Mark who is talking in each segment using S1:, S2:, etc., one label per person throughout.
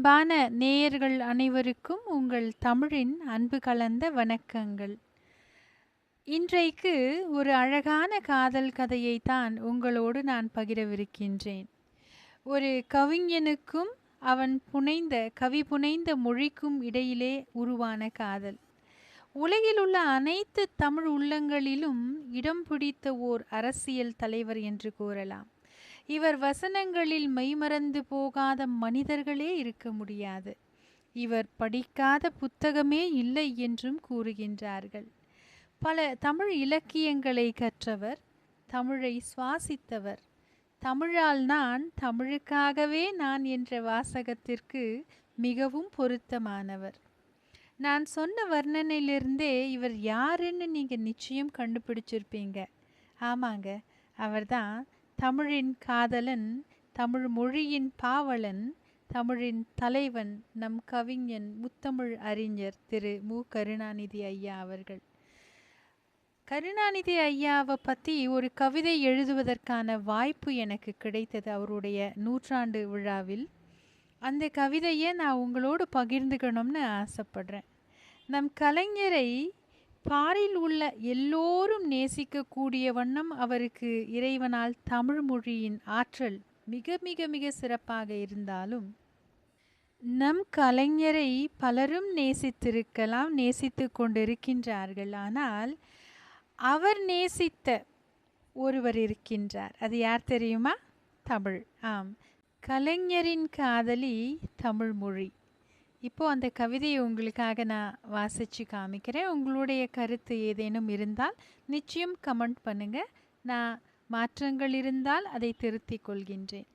S1: அன்பான நேயர்கள் அனைவருக்கும் உங்கள் தமிழின் அன்பு கலந்த வணக்கங்கள். இன்றைக்கு ஒரு அழகான காதல் கதையை தான் உங்களோடு நான் பகிரவிருக்கின்றேன். ஒரு கவிஞனுக்கும் அவன் கவி புனைந்த மொழிக்கும் இடையிலே உருவான காதல். உலகில் உள்ள அனைத்து தமிழ் உள்ளங்களிலும் இடம் பிடித்த ஓர் அரசியல் தலைவர் என்று கூறலாம். இவர் வசனங்களில் மெய்மறந்து போகாத மனிதர்களே இருக்க முடியாது. இவர் படிக்காத புத்தகமே இல்லை என்றும் கூறுகின்றார்கள். பல தமிழ் இலக்கியங்களை கற்றவர், தமிழை சுவாசித்தவர். தமிழால் நான், தமிழுக்காகவே நான் என்ற வாசகத்திற்கு மிகவும் பொருத்தமானவர். நான் சொன்ன வர்ணனையிலிருந்தே இவர் யாருன்னு நீங்கள் நிச்சயம் கண்டுபிடிச்சிருப்பீங்க. ஆமாங்க, அவர்தான் தமிழின் காதலன், தமிழ் மொழியின் பாவலன், தமிழின் தலைவன், நம் கவிஞன், முத்தமிழ் அறிஞர் திரு மு. கருணாநிதி ஐயா அவர்கள். கருணாநிதி ஐயாவை பற்றி ஒரு கவிதை எழுதுவதற்கான வாய்ப்பு எனக்கு கிடைத்தது அவருடைய 100ஆண்டு விழாவில். அந்த கவிதையை நான் உங்களோடு பகிர்ந்துக்கணும்னு ஆசைப்படுறேன். நம் கலைஞரை பாரில் உள்ள எல்லோரும் நேசிக்கக்கூடிய வண்ணம் அவருக்கு இறைவனால் தமிழ் மொழியின் ஆற்றல் மிக மிக மிக சிறப்பாக இருந்தாலும், நம் கலைஞரை பலரும் நேசித்திருக்கலாம், நேசித்து கொண்டிருக்கின்றார்கள். ஆனால் அவர் நேசித்த ஒருவர் இருக்கின்றார். அது யார் தெரியுமா? தமிழ். ஆம், கலைஞரின் காதலி தமிழ் மொழி. இப்போது அந்த கவிதையை உங்களுக்காக நான் வாசித்து காமிக்கிறேன். உங்களுடைய கருத்து ஏதேனும் இருந்தால் நிச்சயம் கமெண்ட் பண்ணுங்கள். நான் மாற்றங்கள் இருந்தால் அதை திருத்திக் கொள்கின்றேன்.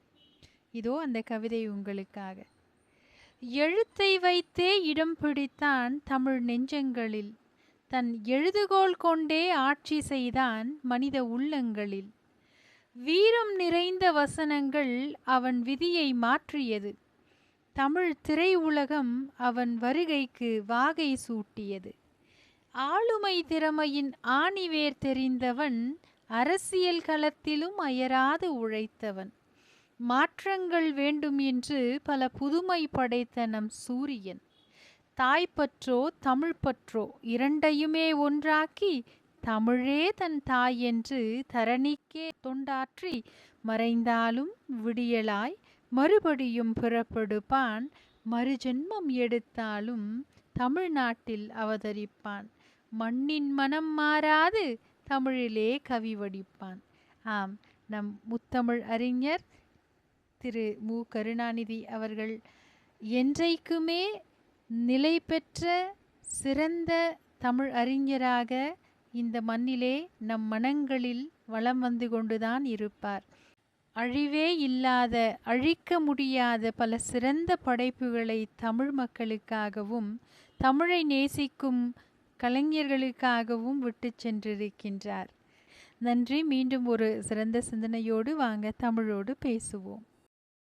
S1: இதோ அந்த கவிதை உங்களுக்காக. எழுத்தை வைத்தே இடம் பிடித்தான் தமிழ் நெஞ்சங்களில், தன் எழுதுகோல் கொண்டே ஆட்சி செய்தான் மனித உள்ளங்களில். வீரம் நிறைந்த வசனங்கள் அவன் விதியை மாற்றியது. தமிழ் திரை உலகம் அவன் வருகைக்கு வாகை சூட்டியது. ஆளுமை திறமையின் ஆணிவேர் தெரிந்தவன், அரசியல் களத்திலும் அயராது உழைத்தவன். மாற்றங்கள் வேண்டும் என்று பல புதுமை படைத்த நம் சூரியன். தாய்ப்பற்றோ தமிழ் பற்றோ இரண்டையுமே ஒன்றாக்கி, தமிழே தன் தாய் என்று தரணிக்கே தொண்டாற்றி, மறைந்தாலும் விடியலாய் மறுபடியும் பிறப்பெடுப்பான், மறுஜென்மம் எடுத்தாலும் தமிழ்நாட்டில் அவதரிப்பான். மண்ணின் மனம் மாறாது தமிழிலே கவி வடிப்பான். ஆம், நம் முத்தமிழ் அறிஞர் திரு மு. கருணாநிதி அவர்கள் என்றைக்குமே நிலை பெற்ற சிறந்த தமிழ் அறிஞராக இந்த மண்ணிலே நம் மனங்களில் வலம் வந்து கொண்டுதான் இருப்பார். அழிவே இல்லாத, அழிக்க முடியாத பல சிறந்த படைப்புகளை தமிழ் மக்களுக்காகவும் தமிழை நேசிக்கும் கலைஞர்களுக்காகவும் விட்டு சென்றிருக்கின்றார். நன்றி. மீண்டும் ஒரு சிறந்த சிந்தனையோடு வாங்க தமிழோடு பேசுவோம்.